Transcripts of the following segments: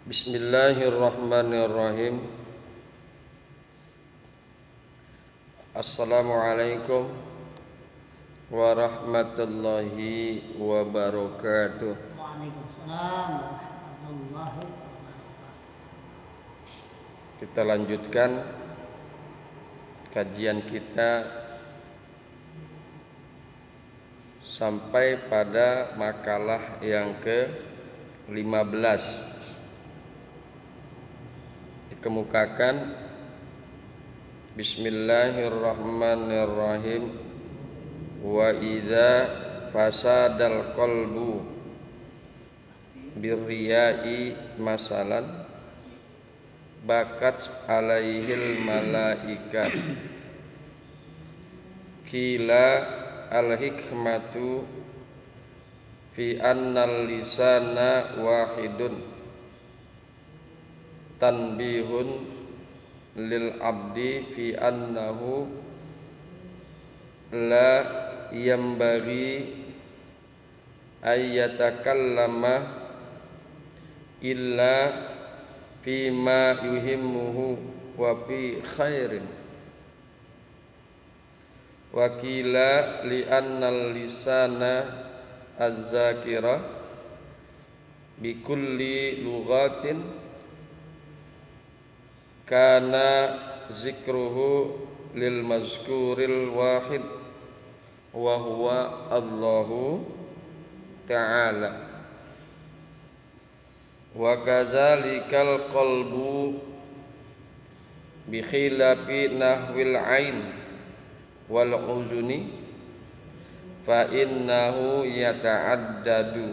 Bismillahirrahmanirrahim. Assalamualaikum warahmatullahi wabarakatuh. Waalaikumsalam warahmatullahi wabarakatuh. Kita lanjutkan kajian kita sampai pada makalah yang ke-15. Dikemukakan Bismillahirrahmanirrahim. Wa idza fasadal qalbu birriya'i masalan bakat alaihil malaikat kila al-hikmatu fi annal lisana wahidun tanbihun lil abdi fi annahu la yambaghi ayyatakallama illa fima yuhimmuhu wa fi khairin wa qila li annal lisana az-zakira bi kulli lughatin kana zikruhu lil mazkuril wahid wa huwa Allahu ta'ala wa kazalikal qalbu bi khilafi nahwil ain wal uzuni fa innahu yata'addadu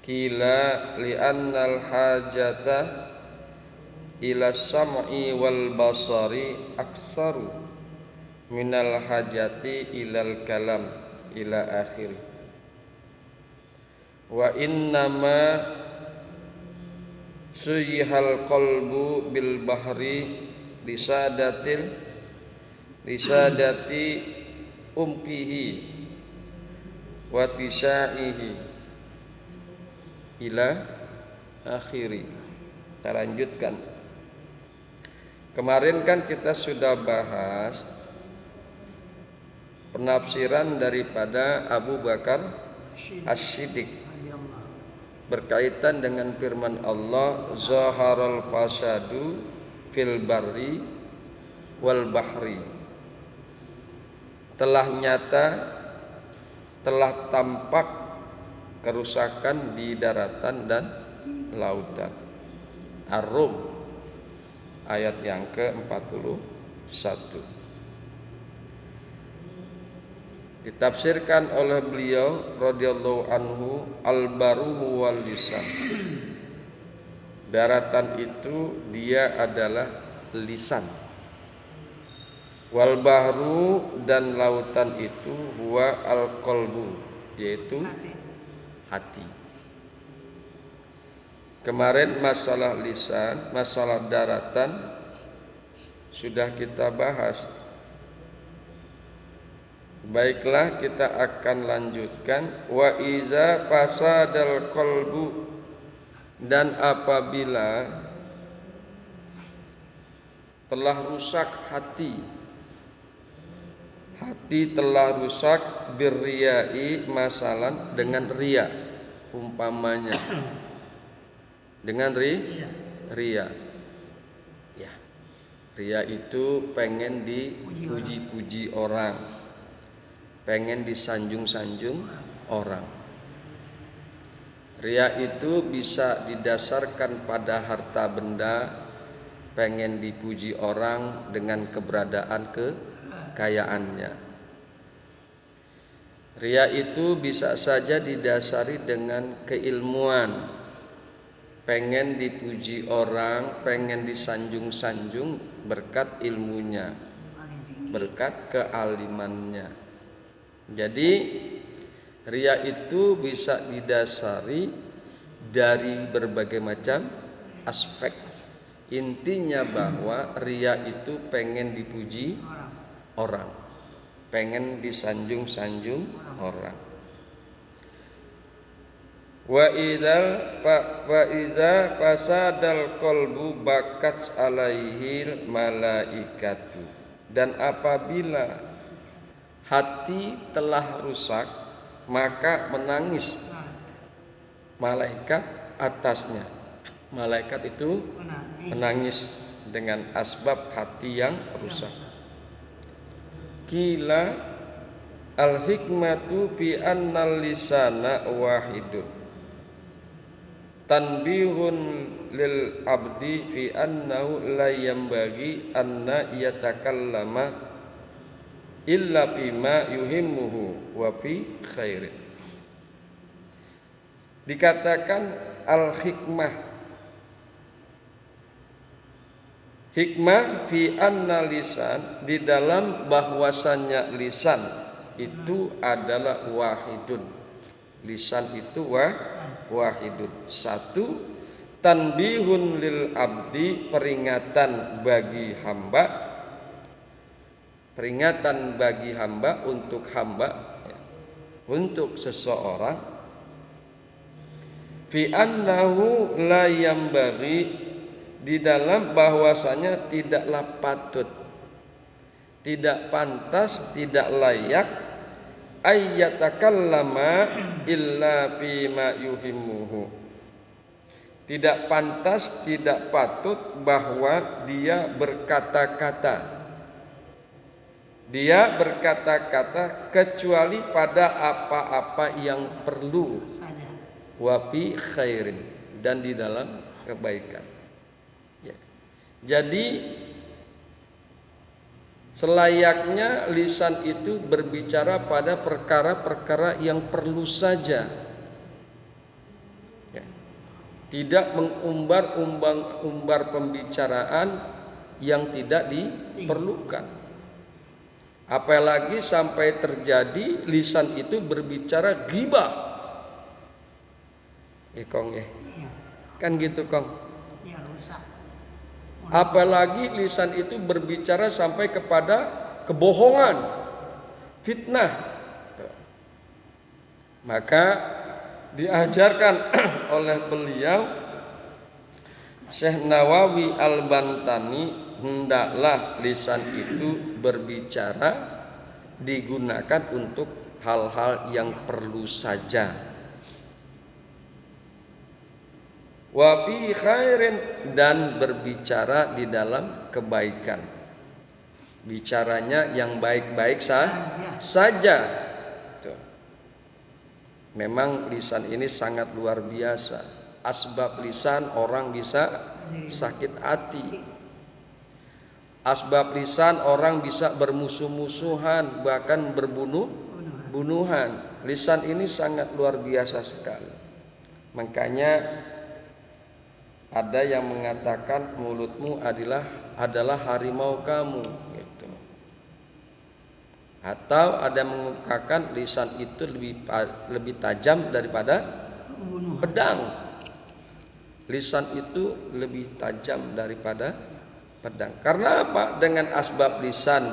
kila li annal hajata ila sam'i wal basari aksaru minal hajati ilal kalam ila akhiri wa innama suyihal qalbu bil bahri lisadati umkihi wa tisaihi ila akhiri. Kita lanjutkan. Kemarin kan kita sudah bahas penafsiran daripada Abu Bakar As-Siddiq berkaitan dengan firman Allah zaharal fasadu fil barri wal bahri, telah nyata, telah tampak kerusakan di daratan dan lautan. Ar-Rum ayat yang ke-41. Ditafsirkan oleh beliau radhiyallahu anhu, al-baru wal lisan. Daratan itu dia adalah lisan. Wal bahru dan lautan itu huwa al-qalbu, yaitu hati. Kemarin masalah lisan, masalah daratan sudah kita bahas. Baiklah, kita akan lanjutkan. Wa iza fasadal qalbu, dan apabila telah rusak hati, hati telah rusak birriyai masalan dengan riya, umpamanya dengan ria. Ya. Ria itu pengen dipuji-puji orang, pengen disanjung-sanjung orang. Ria itu bisa didasarkan pada harta benda, pengen dipuji orang dengan keberadaan kekayaannya. Ria itu bisa saja didasari dengan keilmuan, pengen dipuji orang, pengen disanjung-sanjung berkat ilmunya, berkat kealimannya. Jadi ria itu bisa didasari dari berbagai macam aspek. Intinya bahwa ria itu pengen dipuji orang, pengen disanjung-sanjung orang. Wa iza fasadal qalbu bakat alaihil malaikatu. Dan apabila hati telah rusak, maka menangis malaikat atasnya. Malaikat itu menangis dengan asbab hati yang rusak. Kila al-hikmatu fi annal lisana wahidun tanbihun lil abdi fi annahu la yambagi anna yatakallama illa fima yuhimmuhu wa fi khairin. Dikatakan al-hikmah, hikmah fi anna lisan, di dalam bahwasannya lisan itu adalah wahidun. Lisan itu wahidun, satu. Tanbihun lil abdi, peringatan bagi hamba, peringatan bagi hamba, untuk hamba, untuk seseorang. Fi annahu la yambaghi, di dalam bahwasanya tidaklah patut, tidak pantas, tidak layak ayyatakallama illa fima yuhimmuhu, tidak pantas, tidak patut bahwa dia berkata-kata, kecuali pada apa-apa yang perlu, wa fi khairin, dan di dalam kebaikan. Ya. Jadi selayaknya lisan itu berbicara pada perkara-perkara yang perlu saja, ya. Tidak mengumbar pembicaraan yang tidak diperlukan. Apalagi sampai terjadi lisan itu berbicara ghibah, Kong ya, kan gitu Kong. Ya, rusak. Apalagi lisan itu berbicara sampai kepada kebohongan, fitnah. Maka diajarkan oleh beliau Syekh Nawawi Al-Bantani, hendaklah lisan itu berbicara digunakan untuk hal-hal yang perlu saja. Wa fi khairin, dan berbicara di dalam kebaikan. Bicaranya yang baik-baik saja. Tuh. Memang lisan ini sangat luar biasa. Asbab lisan orang bisa sakit hati. Asbab lisan orang bisa bermusuh-musuhan, bahkan berbunuhan. Lisan ini sangat luar biasa sekali. Makanya ada yang mengatakan mulutmu adalah harimau kamu, gitu. Atau ada yang mengungkapkan lisan itu lebih tajam daripada pedang. Lisan itu lebih tajam daripada pedang. Karena apa? Dengan asbab lisan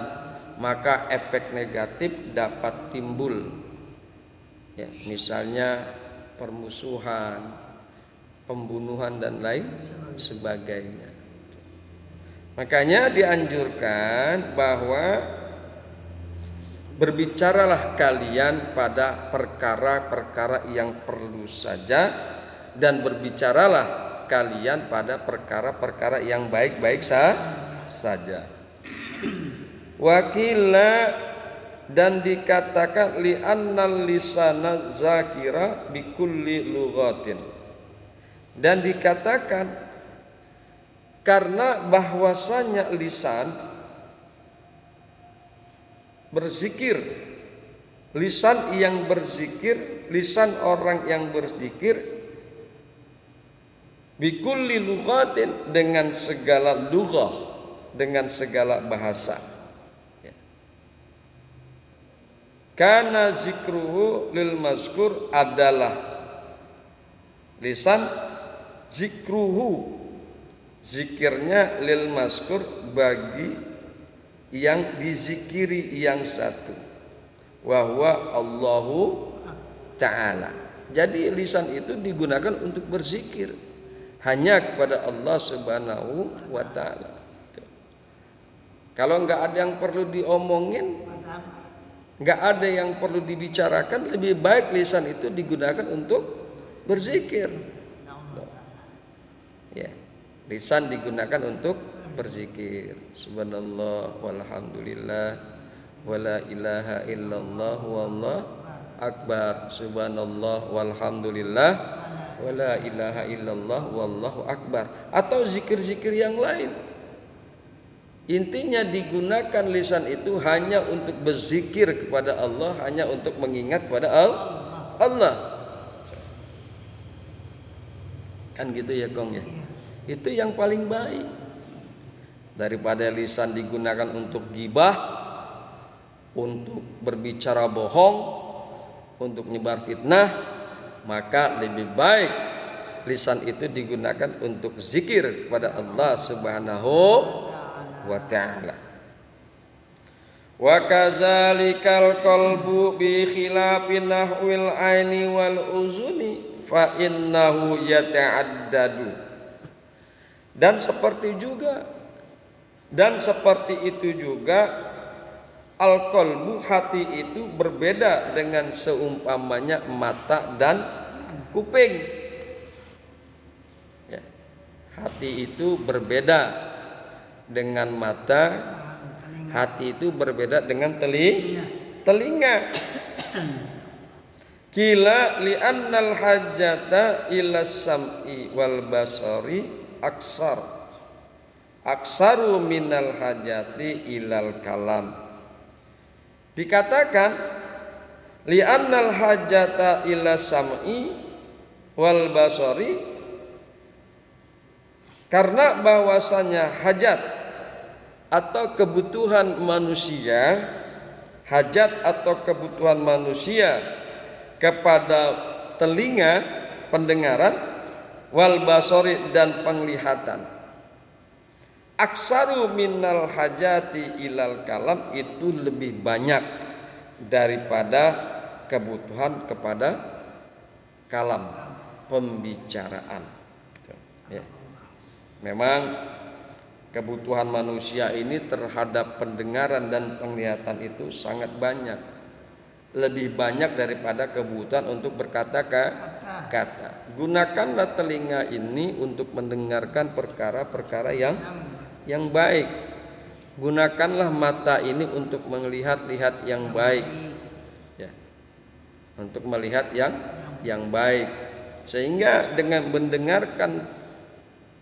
maka efek negatif dapat timbul. Ya, misalnya permusuhan, pembunuhan dan lain sebagainya. Makanya dianjurkan bahwa berbicaralah kalian pada perkara-perkara yang perlu saja, dan berbicaralah kalian pada perkara-perkara yang baik-baik saja. Wakila, dan dikatakan li annal lisana zakira bikulli lughatin, dan dikatakan karena bahwasanya lisan berzikir, lisan yang berzikir, lisan orang yang berzikir bikulli lughatin, dengan segala lughah, dengan segala bahasa. Karena zikruhu lil mazkur, adalah lisan zikruhu, zikirnya lil mazkur, bagi yang dizikiri yang satu, wa huwa Allahu Ta'ala, Jadi lisan itu digunakan untuk berzikir hanya kepada Allah Subhanahu wa taala. Kalau enggak ada yang perlu diomongin, enggak ada yang perlu dibicarakan, lebih baik lisan itu digunakan untuk berzikir. Ya, lisan digunakan untuk berzikir. Subhanallah walhamdulillah wala ilaha illallah wallahu akbar. Subhanallah walhamdulillah wala ilaha illallah wallahu akbar. Atau zikir-zikir yang lain. Intinya digunakan lisan itu hanya untuk berzikir kepada Allah, hanya untuk mengingat kepada Allah. Kan gitu ya Kong ya. Itu yang paling baik. Daripada lisan digunakan untuk gibah, untuk berbicara bohong, untuk nyebar fitnah, maka lebih baik lisan itu digunakan untuk zikir kepada Allah Subhanahu wa ta'ala. Wa kadzalikal qalbu bi khilafin nahwil aini wal uzuni fa innahu yata'addadu. Dan seperti itu juga al-qalbu, hati itu berbeda dengan seumpamanya mata dan kuping. Ya. Hati itu berbeda dengan mata, hati itu berbeda dengan telinga. Kila li'annal hajjata ila sam'i wal basari aksaru minal hajati ilal kalam. Dikatakan li'annal hajata ila sam'i wal basari, karena bahwasanya hajat atau kebutuhan manusia, hajat atau kebutuhan manusia kepada telinga, pendengaran, wal basari dan penglihatan, aksaru minal hajati ilal kalam, itu lebih banyak daripada kebutuhan kepada kalam, pembicaraan. Ya. Memang kebutuhan manusia ini terhadap pendengaran dan penglihatan itu sangat banyak, lebih banyak daripada kebutuhan untuk berkata-kata. Gunakanlah telinga ini untuk mendengarkan perkara-perkara yang baik. Gunakanlah mata ini untuk melihat-lihat yang baik. Ya. Untuk melihat yang baik. Sehingga dengan mendengarkan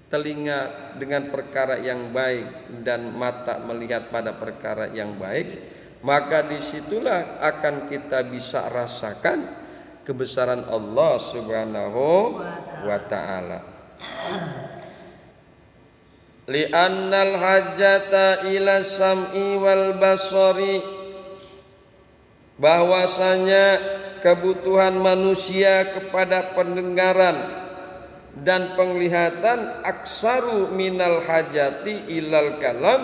telinga dengan perkara yang baik dan mata melihat pada perkara yang baik, maka disitulah akan kita bisa rasakan kebesaran Allah Subhanahu wa ta'ala. Li'annal hajjata ila sam'i wal basari, bahwasanya kebutuhan manusia kepada pendengaran dan penglihatan aksaru minal hajati ilal kalam,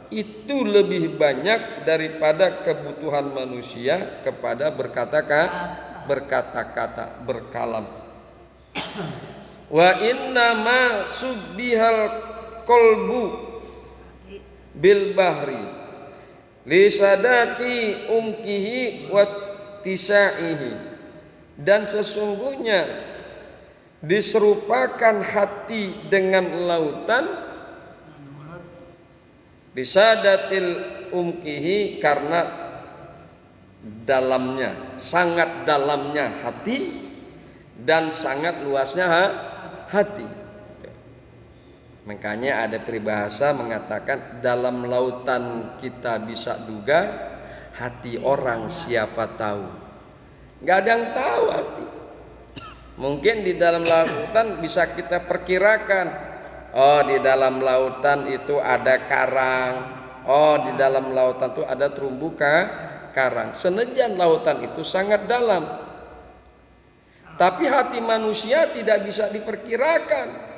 itu lebih banyak daripada kebutuhan manusia kepada berkata-kata, berkalam. Wa inna ma subbihal qalbu bil bahri li sadati umkihi wa tisaihi, dan sesungguhnya diserupakan hati dengan lautan, disadatil umkihi, karena dalamnya, sangat dalamnya hati dan sangat luasnya hati. Makanya ada peribahasa mengatakan dalam lautan kita bisa duga, hati orang siapa tahu. Nggak ada yang tahu hati. Mungkin di dalam lautan bisa kita perkirakan, oh di dalam lautan itu ada karang, oh di dalam lautan itu ada terumbu karang. Senajan lautan itu sangat dalam, tapi hati manusia tidak bisa diperkirakan.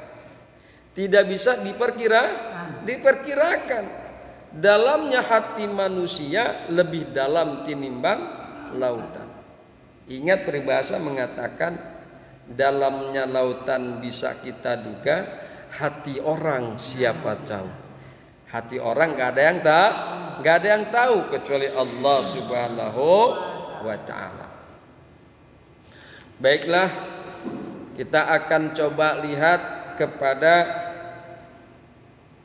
Tidak bisa diperkirakan. Dalamnya hati manusia lebih dalam tinimbang lautan. Ingat peribahasa mengatakan dalamnya lautan bisa kita duga, hati orang siapa tahu. Hati orang nggak ada yang tahu kecuali Allah Subhanahu wa Ta'ala. Baiklah, kita akan coba lihat kepada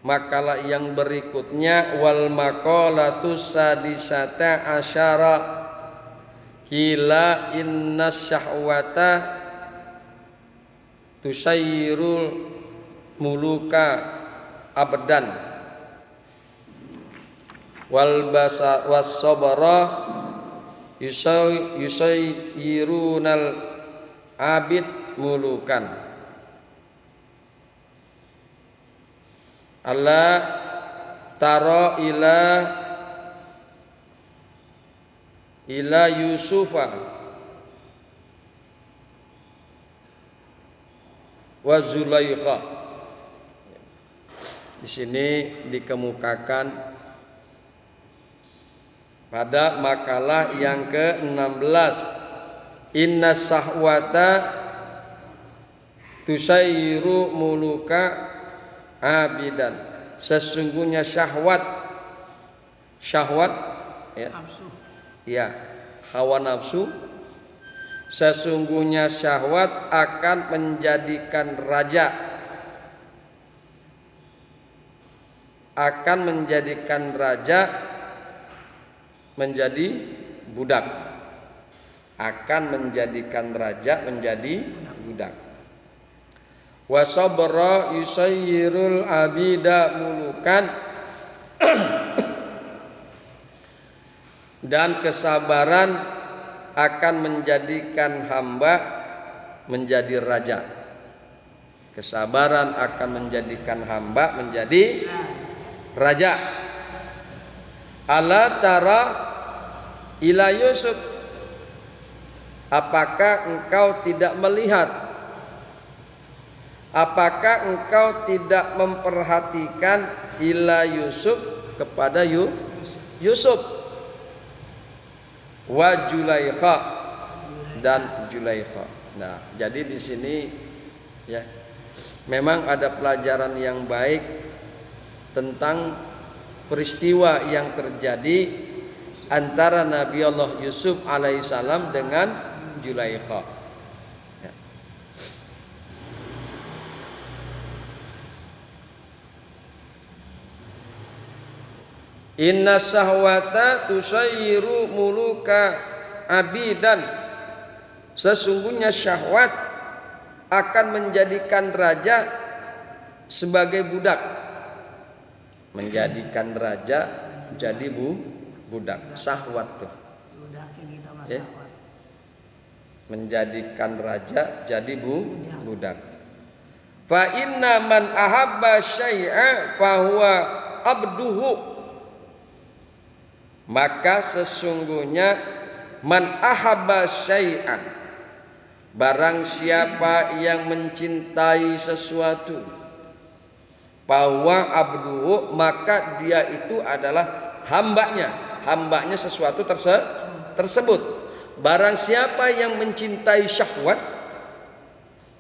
makalah yang berikutnya. Wal maqalatu sadisata asyara kila inna syahwata tusayyirul muluka abdan wal basa was sabara yusayyirunal abid mulukan. Allah tara ila Yusufa wa Zulaikha. Di sini dikemukakan pada makalah yang ke-16, inna sahwata tusayyiru muluka abidan. Sesungguhnya syahwat ya, Nafsu. ya, hawa nafsu. Sesungguhnya syahwat akan menjadikan raja, menjadi budak, wa sabra yusayyirul abida mulukan. Dan kesabaran akan menjadikan hamba menjadi raja. Kesabaran akan menjadikan hamba menjadi raja. Ala tara ila Yusuf, apakah engkau tidak melihat, apakah engkau tidak memperhatikan ila Yusuf, kepada Yusuf, wa Zulaikha, dan Zulaikha. Nah, jadi di sini ya memang ada pelajaran yang baik tentang peristiwa yang terjadi antara Nabi Allah Yusuf alaihissalam dengan Zulaikha. Ya. Inna sahwata tusayyiru muluka abidan. Sesungguhnya syahwat akan menjadikan raja sebagai budak. Menjadikan raja jadi budak. Syahwat tuh. Ya. Menjadikan raja jadi budak. Fa inna man ahabba syai'a fa huwa abduhu. Maka sesungguhnya man ahabba syai'an, barang siapa yang mencintai sesuatu, bahwa abduhu, maka dia itu adalah hambanya sesuatu tersebut. Barang siapa yang mencintai syahwat,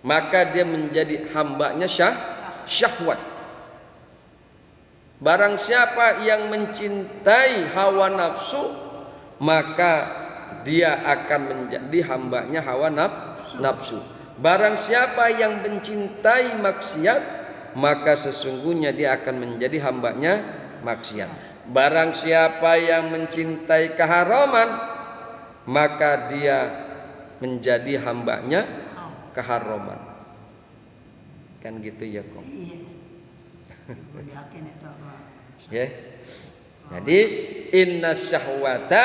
maka dia menjadi hambanya syahwat. Barang siapa yang mencintai hawa nafsu, maka dia akan menjadi hambanya hawa nafsu. Barang siapa yang mencintai maksiat, maka sesungguhnya dia akan menjadi hambanya maksiat. Barang siapa yang mencintai keharaman, maka dia menjadi hambanya keharaman. Kan gitu ya kok. Ya. Jadi inna syahwata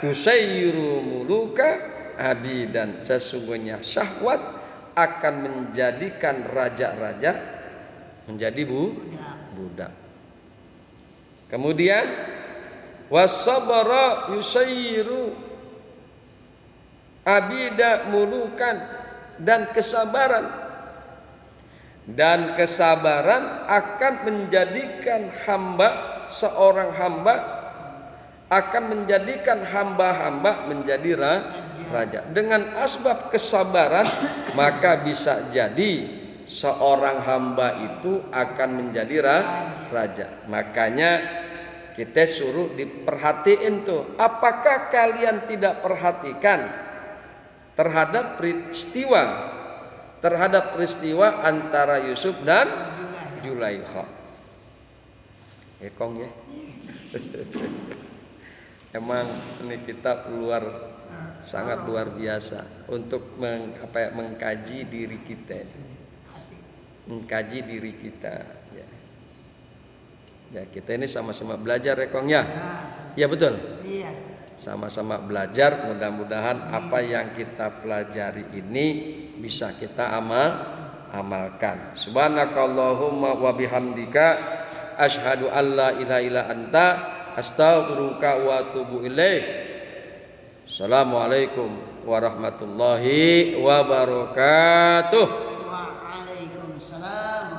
tusayyiru muluka abidan. Sesungguhnya syahwat akan menjadikan raja-raja menjadi budak. Kemudian wasabara yusayyiru abida mulukan, dan kesabaran akan menjadikan seorang hamba akan menjadikan hamba-hamba menjadi raja. Dengan asbab kesabaran maka bisa jadi seorang hamba itu akan menjadi raja. Makanya kita suruh diperhatiin tuh. Apakah kalian tidak perhatikan terhadap peristiwa antara Yusuf dan Zulaikha? Ekong ya. Emang ini kitab sangat luar biasa untuk mengkaji diri kita. Mengkaji diri kita ya. Ya, kita ini sama-sama belajar ya Kong ya. Ya betul. Iya. Sama-sama belajar, mudah-mudahan apa yang kita pelajari ini bisa kita amalkan. Subhanakallahumma wa bihamdika asyhadu alla ilaha illa anta astaghfiruka wa atubu ilaik. Assalamualaikum warahmatullahi wabarakatuh. Waalaikumsalam.